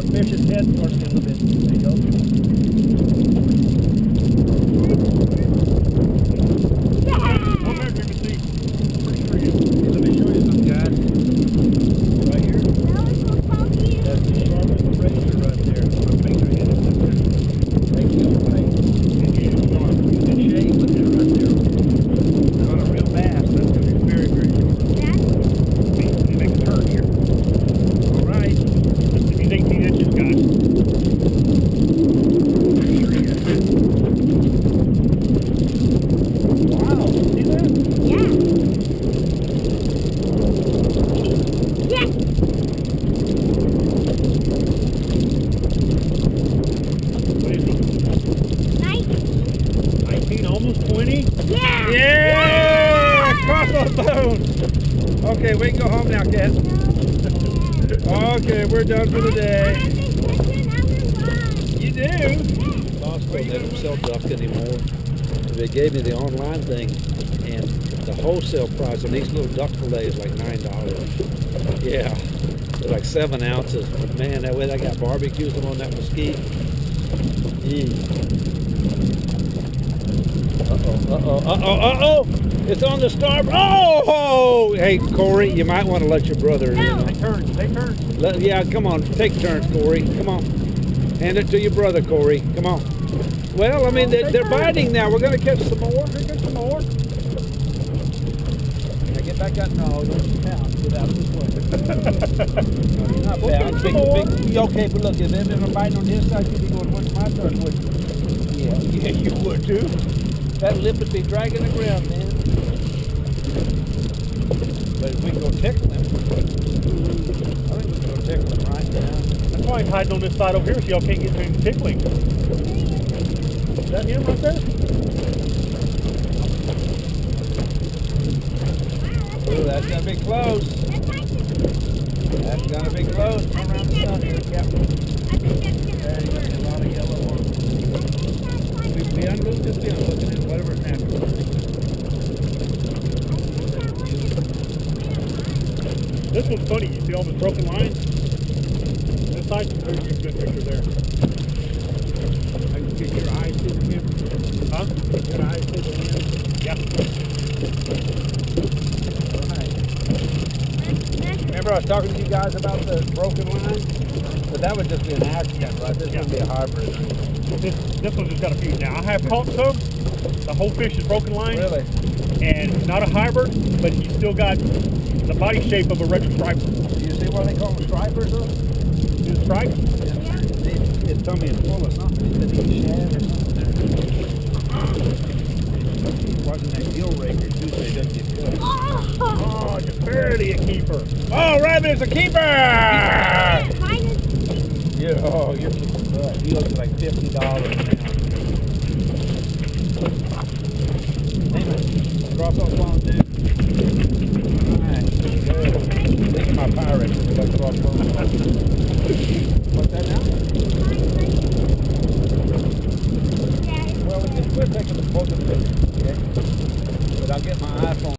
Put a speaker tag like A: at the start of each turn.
A: fish's head starts to get a little bit. There you go. Come here, you can see. Let me show you some, guys. Right here. That's the sharp of the razor right there. My finger hit it. Take you away. And you sharp. You can shave with it right there. On a real bass, that's going to be very, very sharp. Let me make a turn here. All right. This is 18 inches, guys. Wow. See that?
B: Yeah.
A: What is he? 19, almost 20?
B: Yeah.
A: Yeah! Crossbone! Okay, we can go home now, Cat. Okay, we're done for the day. You do?
C: Costco doesn't sell duck anymore. They gave me the online thing, and the wholesale price on each little duck fillet is like $9. Yeah, they're like 7 ounces. But man, that way they got barbecues them on that mesquite. Uh-oh. It's on the starboard. Oh! Hey, Corey, you might want to let your brother in.
A: They turn.
C: Yeah, come on. Take turns, Corey. Come on. Hand it to your brother, Corey. Come on. Well, I mean, they're biting now. We're going to catch some more.
A: We're going to get some more.
C: Now get back out. No, don't pound. Get out of this way. No, you're not
A: We'll
C: pound.
A: get some more.
C: Okay, but look, if they've been biting on this side, you'd be going, what's my turn? Yeah, you would too. That lip would be dragging the ground, man. But if we can go tickle him, I think we can go tickle him right now.
A: That's why he's hiding on this side over here so y'all can't get to him tickling. Is that him right there?
C: Ooh, that's going to be close. That's going to be close. Come around the sun here, Captain. There you go. A lot of yellow ones. We unlooped this again, looking at whatever's happening.
A: This one's funny. You see all the broken lines? This side, there's a good picture there.
C: I can get your eyes to the him.
A: Huh?
C: Get your eyes to the him.
A: Yeah.
C: All right. Remember I was talking to you guys about the broken line? But that would just be an accident, right? This would be a hybrid.
A: This one just got a few. Now, I have caught some. The whole fish is broken line.
C: Really?
A: And not a hybrid, but he's still got the body shape of a regular striper.
C: Do you see why they call them stripers, though?
A: Is it stripe?
C: His tummy is full of something. He's been eating shad or something there. Watching that gill raker, too, so he doesn't get killed.
A: Oh, just barely a keeper. Oh, Rabbit is a keeper!
C: Yeah, oh, you're keeping butt. He looks like $50 now. Damn it. Cross off on, dude. Alright, good. These are my pirates. Like cross off. What's that now? Well, we can quit taking the boat of the okay? But I'll get my iPhone.